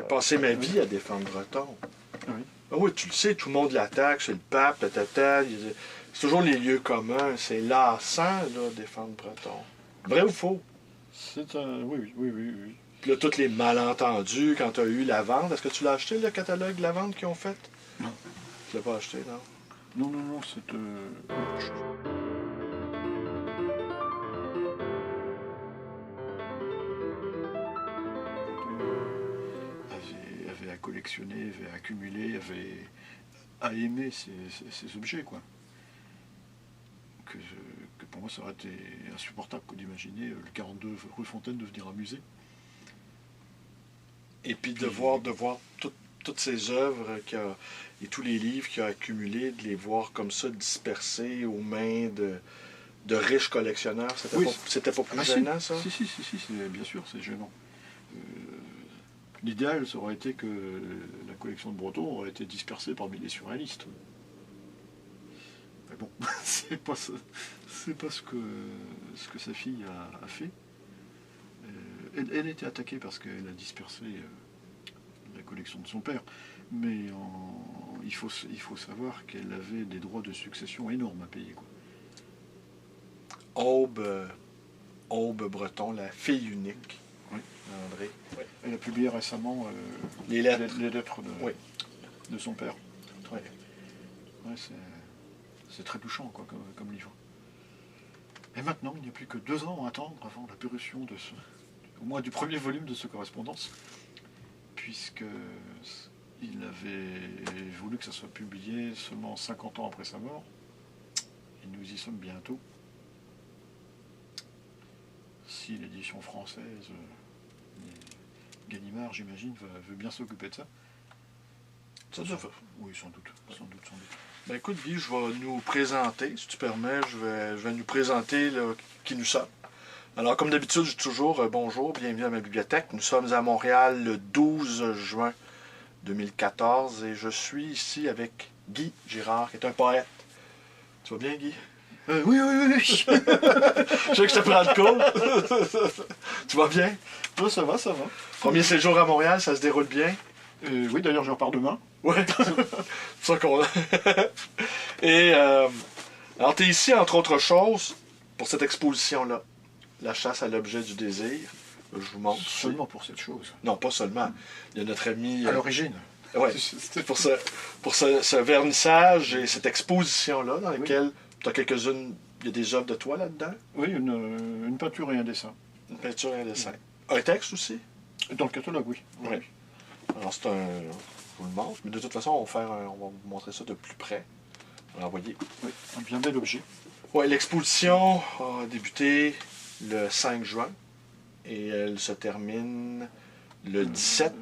J'ai passé ma vie à défendre Breton. Oui. Ah oui, tu le sais, tout le monde l'attaque, c'est le pape, tatata. C'est toujours les lieux communs. C'est lassant, là, défendre Breton. Vrai ou faux? C'est un... Oui. Puis là, tous les malentendus quand tu as eu la vente. Est-ce que tu l'as acheté, le catalogue de la vente qu'ils ont fait? Non. Tu l'as pas acheté, non? Non, c'est autre chose. Avait à collectionner, avait à accumuler, avait à aimer ces objets, quoi. Que pour moi, ça aurait été insupportable d'imaginer le 42 rue Fontaine devenir un musée. Et puis de voir toutes ces œuvres et tous les livres qu'il a accumulés, de les voir comme ça dispersés aux mains de riches collectionneurs, c'était pas plus gênant, ça? Si, bien sûr, c'est gênant. L'idéal, ça aurait été que la collection de Breton aurait été dispersée parmi les surréalistes. Mais bon, c'est pas ce que sa fille a fait. Elle était attaquée parce qu'elle a dispersé la collection de son père. Mais il faut savoir qu'elle avait des droits de succession énormes à payer, quoi. Aube Breton, la fille unique. Oui. André. Oui. Elle a publié récemment les lettres de son père. Oui. Ouais, c'est très touchant, quoi, comme livre. Et maintenant, il n'y a plus que 2 ans à attendre avant la parution au moins du premier volume de ce correspondance, puisque il avait voulu que ça soit publié seulement 50 ans après sa mort, et nous y sommes bientôt. Si l'édition française, Gallimard, j'imagine, veut bien s'occuper de ça. Oui, sans doute. Ben écoute, Guy, je vais nous présenter, si tu permets, je vais nous présenter là, qui nous sommes. Alors, comme d'habitude, je dis toujours bonjour, bienvenue à ma bibliothèque. Nous sommes à Montréal le 12 juin 2014 et je suis ici avec Guy Girard, qui est un poète. Tu vas bien, Guy? Oui. Je sais que je te prends de cours. Tu vas bien? Oh, ça va. Premier séjour à Montréal, ça se déroule bien? Oui, d'ailleurs, je repars demain. Ouais, c'est ça qu'on a. Et alors, tu es ici, entre autres choses, pour cette exposition-là, La chasse à l'objet du désir. Je vous montre. Seulement pour cette chose. Non, pas seulement. Il y a notre ami... À l'origine. Oui, c'était pour ce vernissage et cette exposition-là, dans laquelle tu as quelques-unes... Il y a des œuvres de toi là-dedans? Oui, une peinture et un dessin. Une peinture et un dessin. Un texte aussi? Dans le catalogue, oui. Oui. Alors, c'est un... Je vous le montre, mais de toute façon, on va vous montrer ça de plus près. On va l'envoyer. Oui, un bien bel objet. Oui, l'exposition a débuté le 5 juin et elle se termine le 17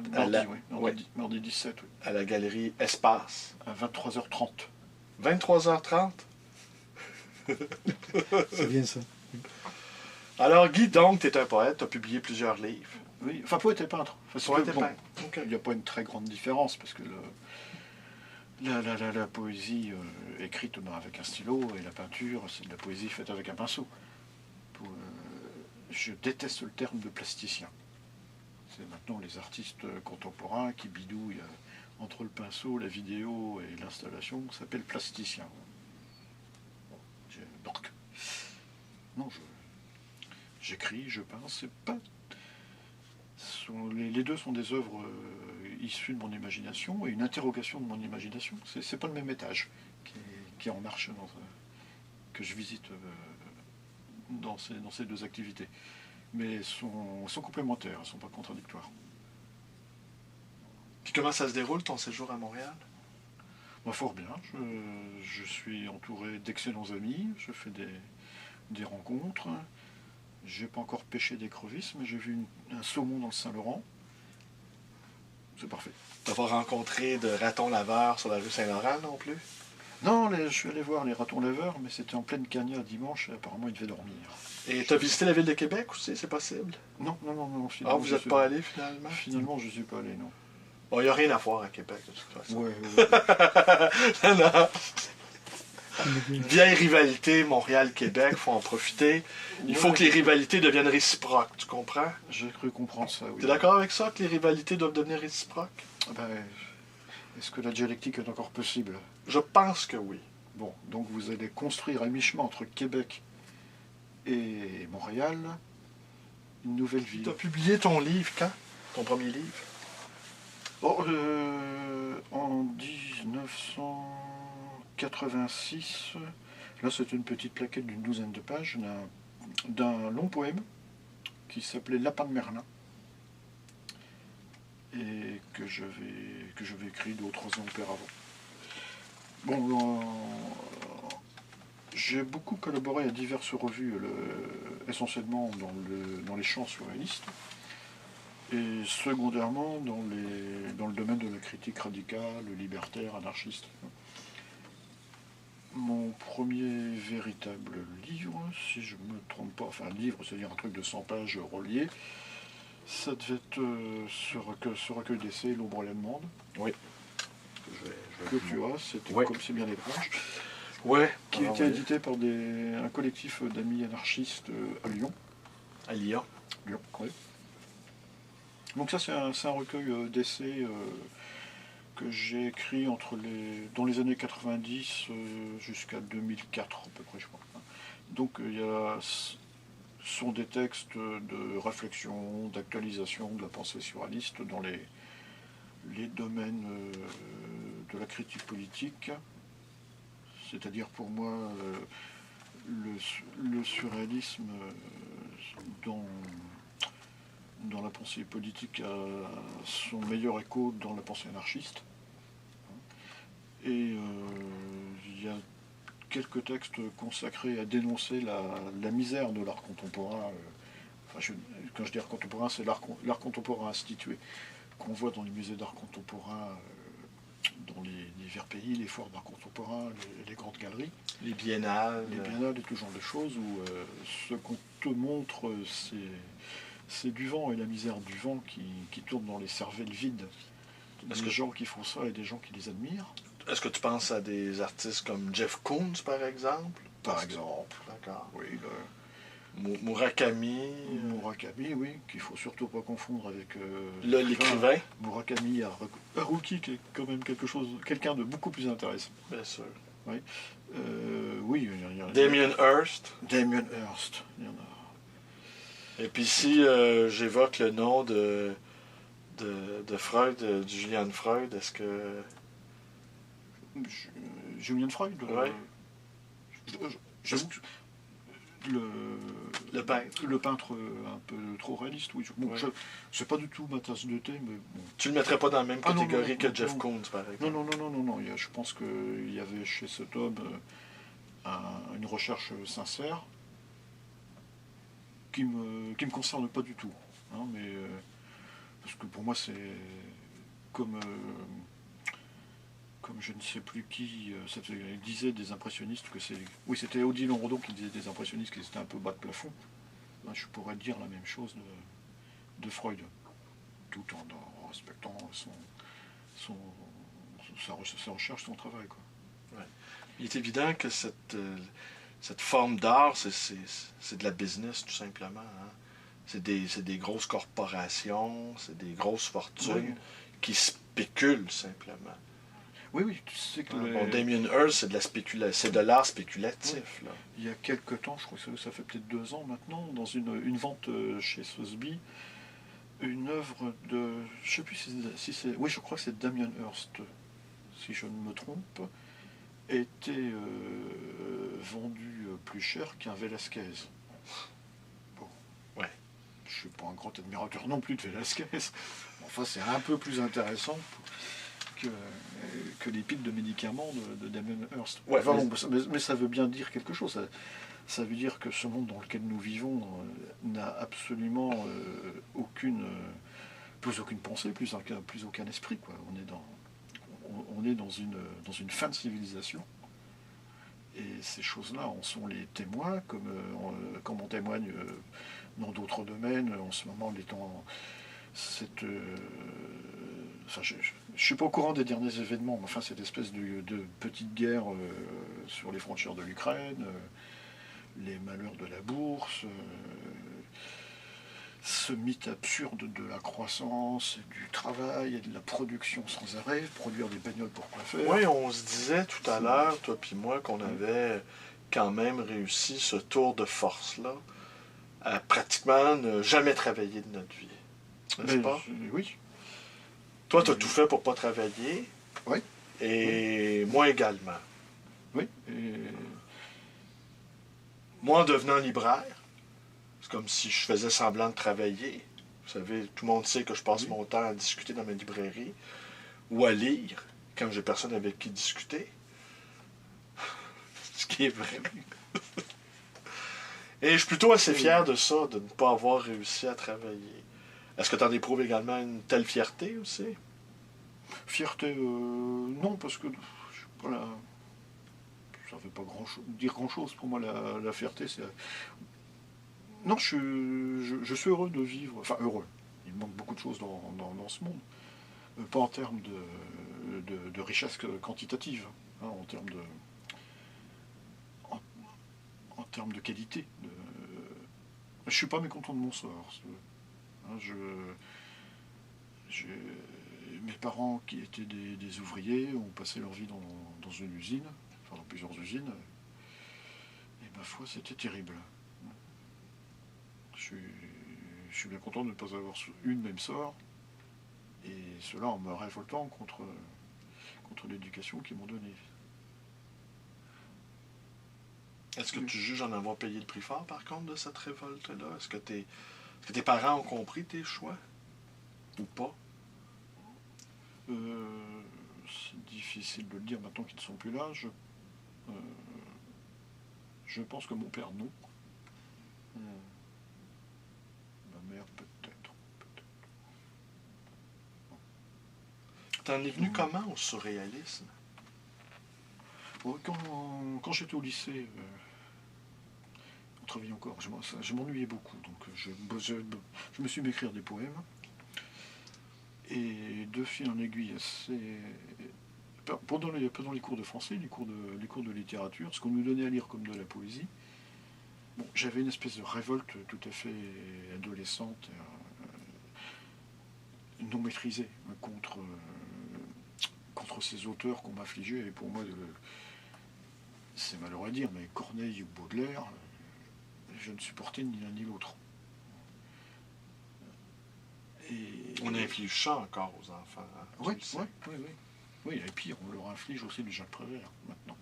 mardi 17, oui. À la galerie Espace. À 23h30. 23h30? C'est bien ça. Alors, Guy, donc, tu es un poète, tu as publié plusieurs livres. Oui, enfin, poète et peintre. Poète et peintre. Il n'y a pas une très grande différence, parce que la poésie écrite avec un stylo et la peinture, c'est de la poésie faite avec un pinceau. Je déteste le terme de plasticien. C'est maintenant les artistes contemporains qui bidouillent entre le pinceau, la vidéo et l'installation, s'appelle plasticien. Donc, non, j'écris, je peins, c'est pas... Les deux sont des œuvres issues de mon imagination et une interrogation de mon imagination. C'est pas le même étage qui est en marche que je visite dans ces deux activités. Mais sont complémentaires, elles ne sont pas contradictoires. Puis comment ça se déroule ton séjour à Montréal? Fort bien. Je suis entouré d'excellents amis, je fais des rencontres. J'ai pas encore pêché d'écrevisses, mais j'ai vu un saumon dans le Saint-Laurent. C'est parfait. Tu n'as pas rencontré de ratons laveurs sur la rue Saint-Laurent non plus? Non, je suis allé voir les ratons laveurs, mais c'était en pleine cagnade dimanche, et apparemment ils devaient dormir. Et tu as visité la ville de Québec aussi, c'est possible? Non. Ah, vous n'êtes pas allé finalement? Finalement, je ne suis pas allé, non. Bon, il n'y a rien à voir à Québec, de toute façon. Ouais. Non. Une vieille rivalité Montréal-Québec, faut en profiter. Il faut que les rivalités deviennent réciproques, tu comprends? J'ai cru comprendre ça, oui. T'es d'accord avec ça, que les rivalités doivent devenir réciproques? Ben, est-ce que la dialectique est encore possible? Je pense que oui. Bon, donc vous allez construire à mi-chemin entre Québec et Montréal une nouvelle ville. Tu as publié ton livre quand? Ton premier livre? Oh, en 1986, là c'est une petite plaquette d'une douzaine de pages d'un long poème qui s'appelait Lapin de Merlin et que j'avais écrit 2 ou 3 ans auparavant. Bon, j'ai beaucoup collaboré à diverses revues, essentiellement dans les champs surréalistes, et secondairement dans le domaine de la critique radicale, libertaire, anarchiste. Mon premier véritable livre, si je ne me trompe pas, enfin livre, c'est-à-dire un truc de 100 pages relié, ça devait être ce recueil d'essais, L'ombre et la demande. Oui. Que tu as, c'était Ouais. Comme c'est bien étrange. Ouais. Qui a été édité par un collectif d'amis anarchistes à Lyon. À Lyon. Lyon, oui. Donc ça, c'est un recueil d'essais que j'ai écrit dans les années 90 jusqu'à 2004 à peu près, je crois. Donc ce sont des textes de réflexion, d'actualisation de la pensée surréaliste dans les domaines de la critique politique. C'est-à-dire pour moi, le surréalisme dans la pensée politique a son meilleur écho dans la pensée anarchiste. Et il y a quelques textes consacrés à dénoncer la misère de l'art contemporain. Quand je dis art contemporain, c'est l'art contemporain institué qu'on voit dans les musées d'art contemporain dans les divers pays, les foires d'art contemporain, les grandes galeries. Les biennales. Les biennales et tout genre de choses où ce qu'on te montre, c'est du vent et la misère du vent qui tourne dans les cervelles vides. Des gens qui font ça et des gens qui les admirent. Est-ce que tu penses à des artistes comme Jeff Koons, par exemple? Par exemple. D'accord. Oui, Murakami. Murakami, oui, qu'il ne faut surtout pas confondre avec l'écrivain. Murakami Haruki, qui est quand même quelqu'un de beaucoup plus intéressant. Bien sûr. Oui, oui, il y a Damien Hirst. Damien Hirst, il y en a. Et puis si j'évoque le nom de Freud, de Julian Freud, est-ce que... Julian Freud, ouais. J'avoue que le peintre un peu trop réaliste, oui. Bon, ouais. C'est pas du tout ma tasse de thé, mais bon. Tu le mettrais pas dans la même catégorie que Jeff Koons, par exemple? Non. Je pense qu'il y avait chez cet homme une recherche sincère qui me concerne pas du tout. Hein, mais parce que pour moi, c'est comme je ne sais plus qui, il disait des impressionnistes que c'est... Oui, c'était Odile Rondeau qui disait des impressionnistes qui étaient un peu bas de plafond. Ben, je pourrais dire la même chose de Freud, tout en respectant sa recherche, son travail. Quoi. Ouais. Il est évident que cette forme d'art, c'est de la business, tout simplement. Hein? C'est des grosses corporations, c'est des grosses fortunes qui spéculent, simplement. Oui, tu sais que... Bon, Damien Hirst, c'est de l'art spéculatif. Oui. Là. Il y a quelque temps, je crois que ça fait peut-être 2 ans maintenant, dans une vente chez Sotheby, une œuvre de... Je ne sais plus si c'est... Oui, je crois que c'est Damien Hirst, si je ne me trompe, était vendu plus cher qu'un Velázquez. Bon. Ouais. Je ne suis pas un grand admirateur non plus de Velázquez. Enfin, c'est un peu plus intéressant que les piles de médicaments de Damien Hirst. Ouais, enfin, mais ça veut bien dire quelque chose. Ça veut dire que ce monde dans lequel nous vivons n'a absolument plus aucune pensée, plus aucun esprit. Quoi. On est dans une fin de civilisation. Et ces choses-là en sont les témoins, comme on témoigne enfin, je ne suis pas au courant des derniers événements, mais enfin, cette espèce de petite guerre sur les frontières de l'Ukraine, les malheurs de la bourse, ce mythe absurde de la croissance, et du travail et de la production sans arrêt, produire des bagnoles pour quoi faire. Oui, on se disait tout à l'heure, toi puis moi, qu'on avait quand même réussi ce tour de force-là à pratiquement ne jamais travailler de notre vie. N'est-ce Mais, pas? oui. Toi, tu as tout fait pour pas travailler. Oui. Et moi également. Oui. Moi, en devenant libraire, c'est comme si je faisais semblant de travailler. Vous savez, tout le monde sait que je passe mon temps à discuter dans ma librairie ou à lire quand j'ai personne avec qui discuter. Ce qui est vrai. Et je suis plutôt assez fier de ça, de ne pas avoir réussi à travailler. Est-ce que tu en éprouves également une telle fierté aussi? Fierté, non, parce que je sais pas la... ça ne veut pas dire grand-chose. Pour moi, la fierté, c'est... Non, je suis heureux de vivre. Enfin, heureux. Il manque beaucoup de choses dans ce monde. Pas en termes de richesse quantitative, hein, en termes de... En termes de qualité. Je suis pas mécontent de mon sort. Hein, mes parents, qui étaient des ouvriers, ont passé leur vie dans une usine, enfin dans plusieurs usines, et ma foi, c'était terrible. Je suis bien content de ne pas avoir eu le même sort, et cela en me révoltant contre l'éducation qu'ils m'ont donnée. Est-ce que tu juges en avoir payé le prix fort, par contre, de cette révolte-là? Est-ce que tes parents ont compris tes choix? Ou pas? C'est difficile de le dire maintenant qu'ils ne sont plus là. Je pense que mon père, non. Ma mère, peut-être. T'en es venu comment au surréalisme? Quand j'étais au lycée, on travaillait encore, je m'ennuyais beaucoup, donc je me suis mis à écrire des poèmes. Et de fil en aiguille, pendant les cours de français, les cours de littérature, ce qu'on nous donnait à lire comme de la poésie, bon, j'avais une espèce de révolte tout à fait adolescente, non maîtrisée, contre ces auteurs qu'on m'affligeait. Et pour moi, c'est malheureux à dire, mais Corneille ou Baudelaire, je ne supportais ni l'un ni l'autre. On inflige ça encore aux enfants. Hein, oui, et puis on leur inflige aussi du Jacques Prévert maintenant.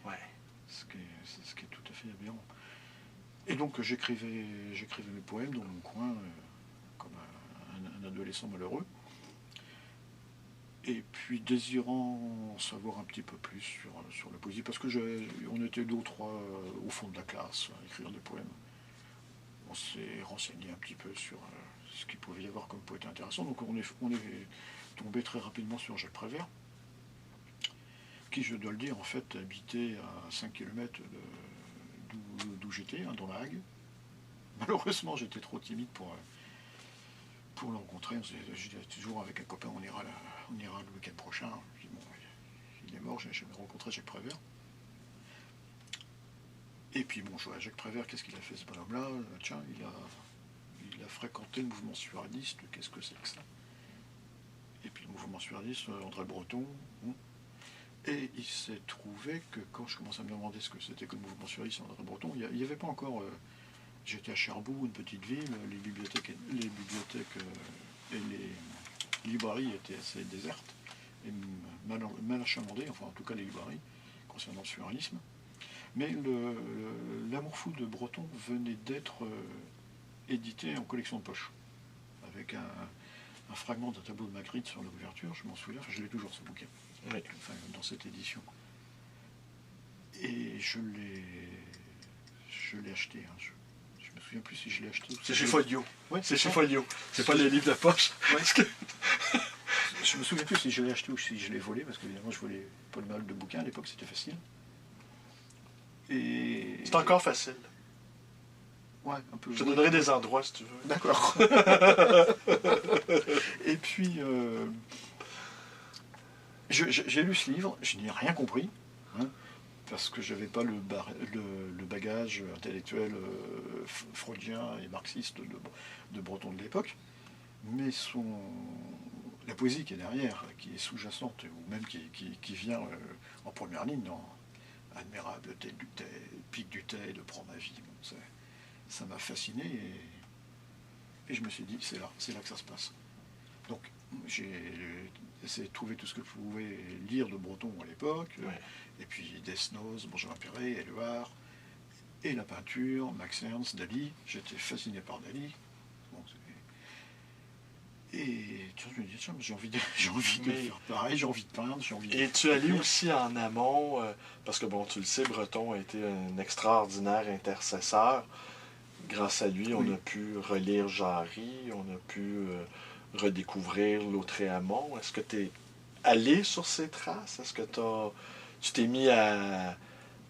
Ouais. Ce qui est tout à fait aberrant. Et donc j'écrivais mes poèmes dans mon coin, comme un adolescent malheureux. Et puis désirant en savoir un petit peu plus sur la poésie, parce que on était 2 ou 3 au fond de la classe à écrire des poèmes. On s'est renseigné un petit peu sur ce qu'il pouvait y avoir comme poète intéressant. Donc on est tombé très rapidement sur Jacques Prévert, qui, je dois le dire, en fait, habitait à 5 km d'où j'étais, hein, dans la Hague. Malheureusement, j'étais trop timide pour le rencontrer. Je disais toujours avec un copain, on ira le week-end prochain. Je dis, bon, il est mort, je n'ai jamais rencontré Jacques Prévert. Et puis bon, je vois Jacques Prévert, qu'est-ce qu'il a fait ce bonhomme-là? Tiens, il a fréquenté le mouvement surréaliste, qu'est-ce que c'est que ça? Et puis le mouvement surréaliste, André Breton. Et il s'est trouvé que quand je commençais à me demander ce que c'était que le mouvement surréaliste, André Breton, il n'y avait pas encore... j'étais à Cherbourg, une petite ville, les bibliothèques et les librairies étaient assez désertes, et mal achalandées, enfin en tout cas les librairies, concernant le surréalisme. Mais l'amour fou de Breton venait d'être édité en collection de poche, avec un fragment d'un tableau de Magritte sur la couverture, je m'en souviens, enfin je l'ai toujours ce bouquin, oui. Enfin, dans cette édition. Et je l'ai acheté. Hein, je me souviens plus si je l'ai acheté. C'est chez Folio. Ouais, c'est chez Folio. C'est pas les livres de poche. Ouais. Je me souviens plus si je l'ai acheté ou si je l'ai volé, parce qu'évidemment je volais pas le mal de bouquins, à l'époque c'était facile. Et... C'est encore facile. Ouais, un peu. Je te donnerai des endroits si tu veux. D'accord. Et puis, J'ai lu ce livre, je n'y ai rien compris, hein, parce que je n'avais pas le bagage intellectuel freudien et marxiste de Breton de l'époque, mais la poésie qui est derrière, qui est sous-jacente, ou même qui vient en première ligne dans Admirable tel du thé, pic du thé, de prends ma vie, bon, ça m'a fasciné et je me suis dit, c'est là que ça se passe. Donc j'ai essayé de trouver tout ce que je pouvais lire de Breton à l'époque, Ouais. et puis Desnos, Benjamin Perret, Éluard, et la peinture, Max Ernst, Dali. J'étais fasciné par Dali. Bon, et tiens, je me dis, tiens, j'ai envie de faire pareil, j'ai envie de peindre, j'ai envie de... Et tu allais aussi en amont, parce que bon, tu le sais, Breton a été un extraordinaire intercesseur. Grâce à lui, on Oui. a pu relire Jarry, on a pu redécouvrir Lautréamont. Est-ce que tu es allé sur ces traces? Est-ce que tu t'es mis à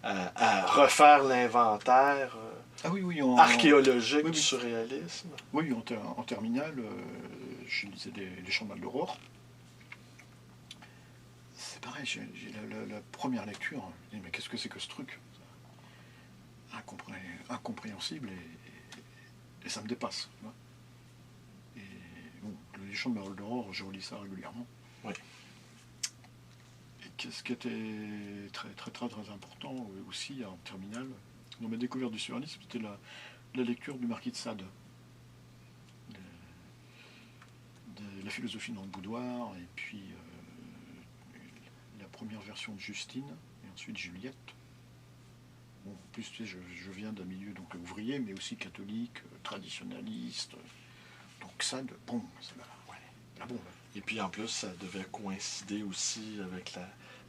refaire l'inventaire Ah oui, oui, archéologique oui, du oui. surréalisme? Oui, en terminale, je lisais les Chants de l'Aurore. C'est pareil, j'ai la première lecture, je me dis, mais qu'est-ce que c'est que ce truc? Incompréhensible et ça me dépasse. Tu vois. Et bon, les Chants de l'Aurore, je relis ça régulièrement. Oui. Et qu'est-ce qui était très, très, très, très important aussi en terminale, dans ma découverte du surréalisme, c'était la lecture du Marquis de Sade. De la philosophie dans le boudoir, et puis la première version de Justine, et ensuite Juliette. Bon, en plus, tu sais, je viens d'un milieu donc ouvrier, mais aussi catholique, traditionnaliste. Donc ça, bon, c'est la bombe. Et puis en plus, ça devait coïncider aussi avec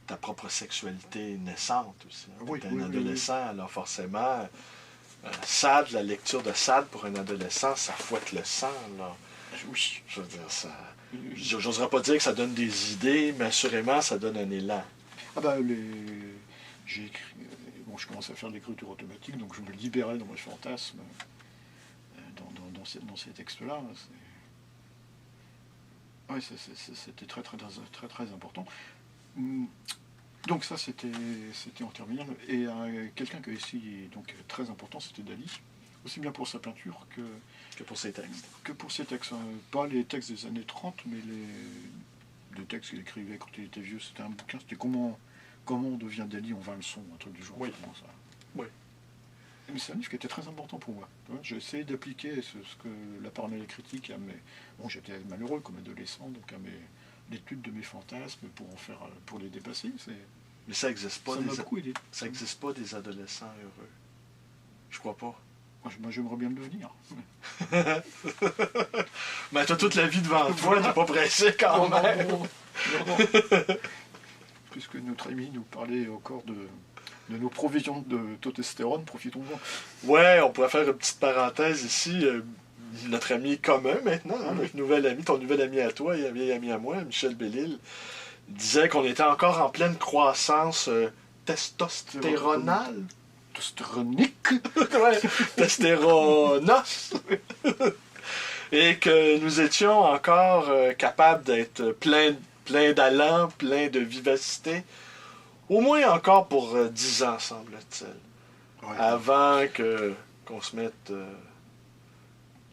ta propre sexualité naissante aussi. Hein. Oui, T'es oui, un oui, adolescent, alors forcément, Sade, la lecture de Sade pour un adolescent, ça fouette le sang. Là. Oui. Je veux dire, ça. J'oserais pas dire que ça donne des idées, mais assurément, ça donne un élan. Ah bah, j'ai écrit... Bon, je commençais à faire de l'écriture automatique, donc je me libérais dans mes fantasmes dans ces textes-là. Oui, c'était très, très, très, très, très important. Donc ça, c'était en terminale. Et quelqu'un qui a aussi, donc très important, c'était Dali. Aussi bien pour sa peinture Que pour ces textes. que pour ses textes. Pas les textes des années 30, mais les textes qu'il écrivait quand il était vieux. C'était un bouquin, c'était comment on devient Dali en 20 leçons, un truc du genre. Oui. Ça. Oui. Mais c'est un livre qui était très important pour moi. J'ai essayé d'appliquer ce que la parole critique à mes... Bon, j'étais malheureux comme adolescent, donc à l'étude de mes fantasmes pour les dépasser. Mais ça n'existe pas. Ça m'a beaucoup aidé. Ça n'existe pas des adolescents heureux. Je crois pas. Moi, j'aimerais bien le devenir. Mais t'as toute la vie devant toi, t'es pas pressé quand même. Non. Puisque notre ami nous parlait encore de nos provisions de testostérone, profitons-en. Ouais, on pourrait faire une petite parenthèse ici. Notre ami commun maintenant, hein, notre nouvel ami, ton nouvel ami à toi et un vieil ami à moi, Michel Bellil, disait qu'on était encore en pleine croissance testostéronale. Testostéronique. Ouais, testéronos. Et que nous étions encore capables d'être plein d'allant, plein de vivacité. Au moins encore pour 10 ans, semble-t-il. Ouais. Avant qu'on se mette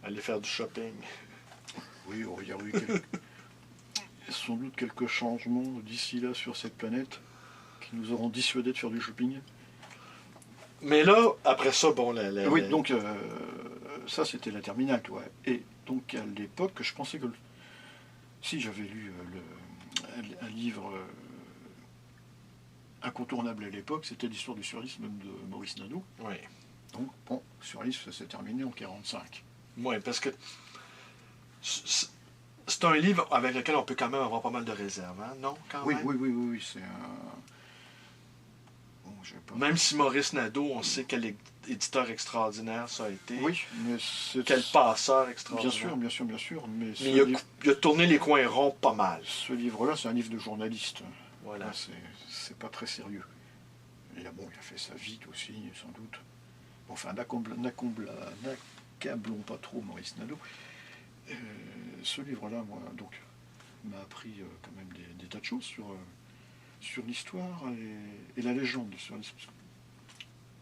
à aller faire du shopping. Oui, il y a eu sans doute quelques changements d'ici là sur cette planète qui nous auront dissuadés de faire du shopping. Mais là, après ça, bon, Oui, donc ça c'était la terminale, toi. Et donc à l'époque, je pensais que si j'avais lu un livre incontournable à l'époque, c'était l'histoire du surréalisme de Maurice Nadeau. Oui. Donc bon, surréalisme, ça s'est terminé en 1945. Oui, parce que c'est un livre avec lequel on peut quand même avoir pas mal de réserves, hein? Non, quand Oui, même? oui, c'est un... Bon, pas... Même si Maurice Nadeau, on sait quel éditeur extraordinaire ça a été. Oui, mais c'est... Quel passeur extraordinaire. Bien sûr. Mais il a tourné les coins ronds pas mal. Ce livre-là, c'est un livre de journaliste. Voilà. Là, c'est pas très sérieux. Et là, bon, il a fait sa vie aussi, sans doute. Bon, enfin, n'accablons pas trop Maurice Nadeau. Ce livre-là, moi, donc, m'a appris quand même des tas de choses sur sur l'histoire et la légende du surréalisme.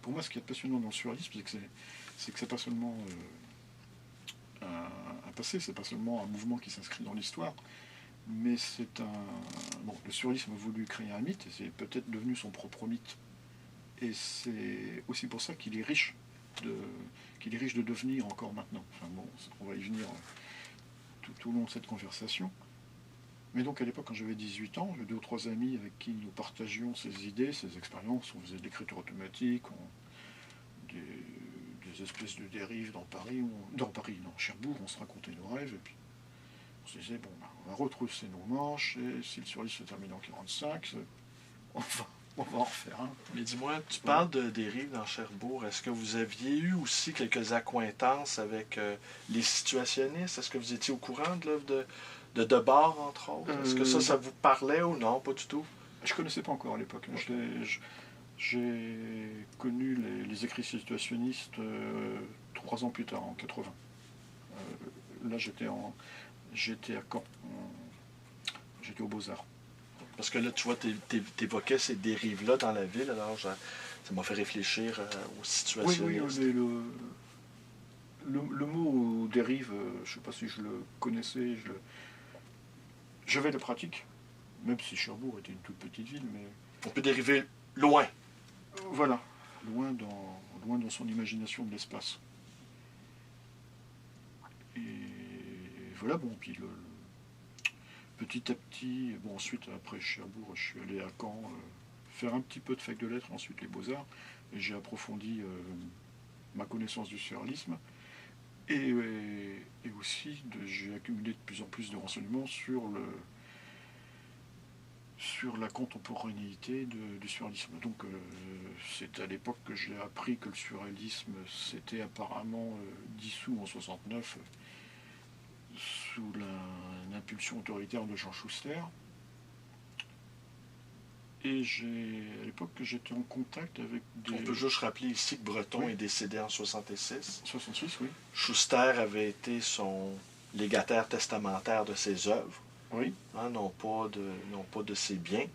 Pour moi, ce qui est passionnant dans le surréalisme, c'est que c'est pas seulement un passé, c'est pas seulement un mouvement qui s'inscrit dans l'histoire, mais c'est un... Bon, le surréalisme a voulu créer un mythe, et c'est peut-être devenu son propre mythe. Et c'est aussi pour ça qu'il est riche de devenir encore maintenant. Enfin bon, on va y venir tout au long de cette conversation. Mais donc à l'époque, quand j'avais 18 ans, j'avais 2 ou 3 amis avec qui nous partagions ces idées, ces expériences. On faisait de l'écriture automatique, des espèces de dérives dans Paris, dans Cherbourg, on se racontait nos rêves, et puis on se disait, bon, ben, on va retrousser nos manches, et si le surréalisme se termine en 45, on va en refaire un. Mais dis-moi, tu parles de dérives dans Cherbourg. Est-ce que vous aviez eu aussi quelques accointances avec les situationnistes? Est-ce que vous étiez au courant de l'œuvre de Debord, entre autres? Est-ce que ça vous parlait ou non? Pas du tout? Je ne connaissais pas encore à l'époque. J'ai connu les écrits situationnistes 3 ans plus tard, en 80. Là, j'étais à Caen. J'étais aux Beaux-Arts. Parce que là, tu vois, t'évoquais ces dérives-là dans la ville, alors ça m'a fait réfléchir aux situationnistes. Oui, le mot dérive, je ne sais pas si je le connaissais, j'avais la pratique, même si Cherbourg était une toute petite ville, mais... On peut dériver loin. Voilà, loin dans son imagination de l'espace. Et voilà, bon, puis petit à petit, bon, ensuite, après Cherbourg, je suis allé à Caen faire un petit peu de fac de lettres, ensuite les Beaux-Arts, et j'ai approfondi ma connaissance du surréalisme, et aussi j'ai accumulé de plus en plus de renseignements sur la contemporanéité du surréalisme. Donc c'est à l'époque que j'ai appris que le surréalisme s'était apparemment dissous en 69 sous l'impulsion autoritaire de Jean Schuster. Et à l'époque que j'étais en contact avec des... On peut juste rappeler ici que Breton est décédé en 66. 66, oui. Schuster avait été son légataire testamentaire de ses œuvres. Oui. Hein, non pas de ses biens.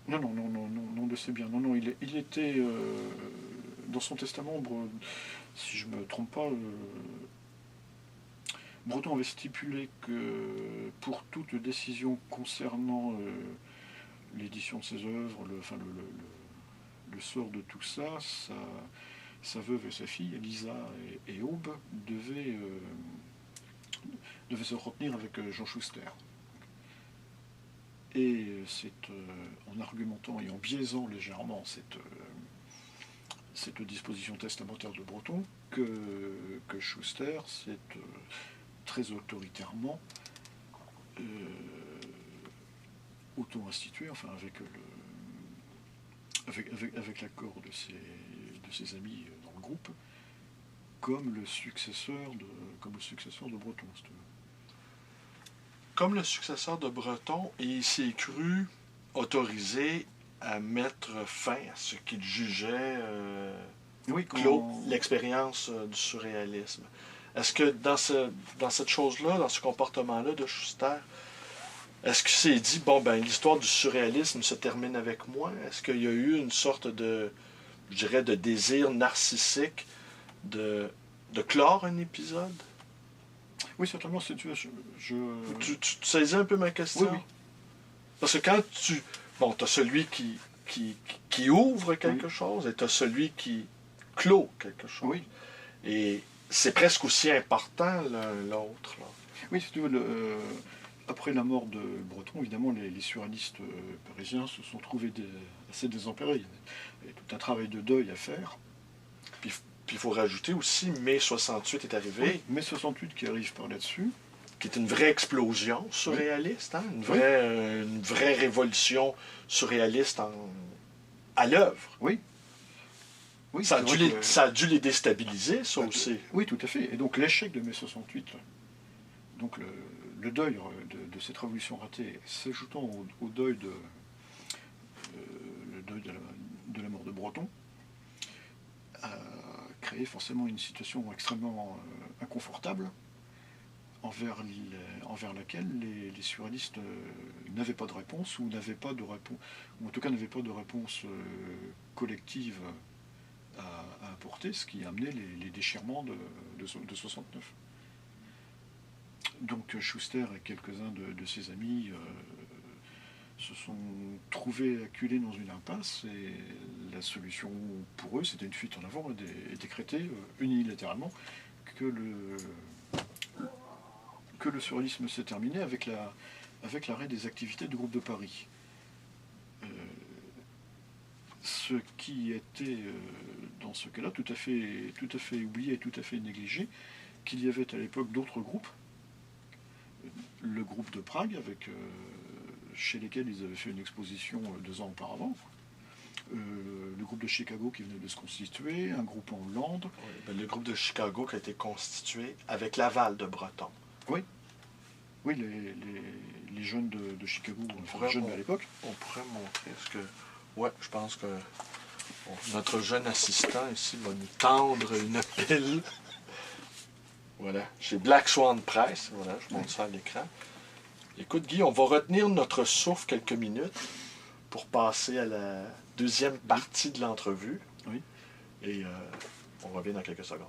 Non, de ses biens. Non, il était dans son testament, si je ne me trompe pas, Breton avait stipulé que pour toute décision concernant l'édition de ses œuvres, le sort de tout ça, sa veuve et sa fille, Elisa et Aube, devaient se retenir avec Jean Schuster. Et c'est en argumentant et en biaisant légèrement cette disposition testamentaire de Breton que Schuster s'est très autoritairement auto-institué, enfin avec l'accord de ses amis dans le groupe, comme le successeur de Breton. Comme le successeur de Breton, il s'est cru autorisé à mettre fin à ce qu'il jugeait clos, l'expérience du surréalisme. Est-ce que dans cette chose-là, dans ce comportement-là de Schuster, est-ce qu'il s'est dit, bon, ben l'histoire du surréalisme se termine avec moi? Est-ce qu'il y a eu une sorte de, je dirais, de désir narcissique de clore un épisode? Oui, certainement, tu saisis un peu ma question? Oui. Parce que quand bon, tu as celui qui ouvre quelque chose et tu as celui qui clôt quelque chose. Oui. Et c'est presque aussi important l'un l'autre. Oui, si tu veux, après la mort de Breton, évidemment, les surréalistes parisiens se sont trouvés assez désempérés. Il y a tout un travail de deuil à faire. Puis il faut rajouter aussi, mai 68 est arrivé. Oui, mai 68 qui arrive par là-dessus. Qui est une vraie explosion surréaliste, hein? Une vraie révolution surréaliste à l'œuvre. Oui. Ça a dû les déstabiliser, ça aussi. Oui, tout à fait. Et donc l'échec de mai 68, donc le deuil de cette révolution ratée, s'ajoutant au deuil de la mort de Breton, a créé forcément une situation extrêmement inconfortable, envers laquelle les surréalistes n'avaient pas de réponse, ou n'avaient pas de réponse, ou en tout cas n'avaient pas de réponse collective à apporter, ce qui a amené les déchirements de 69. Donc Schuster et quelques-uns de ses amis se sont trouvés acculés dans une impasse, et la solution pour eux, c'était une fuite en avant et décréter unilatéralement que le surréalisme s'est terminé avec l'arrêt des activités du groupe de Paris. Ce qui était, dans ce cas-là, tout à fait oublié et tout à fait négligé, qu'il y avait à l'époque d'autres groupes, le groupe de Prague, chez lesquels ils avaient fait une exposition 2 ans auparavant, le groupe de Chicago qui venait de se constituer, un groupe en Hollande. Oui, ben, le groupe de Chicago qui a été constitué avec l'aval de Breton. Oui, les jeunes de Chicago, enfin, jeunes à l'époque. On pourrait montrer, parce que, ouais, je pense que notre jeune assistant ici va nous tendre une pile. Voilà, chez Black Swan Press, voilà, je montre ça à l'écran. Écoute Guy, on va retenir notre souffle quelques minutes pour passer à la deuxième partie de l'entrevue. Oui. Et on revient dans quelques secondes.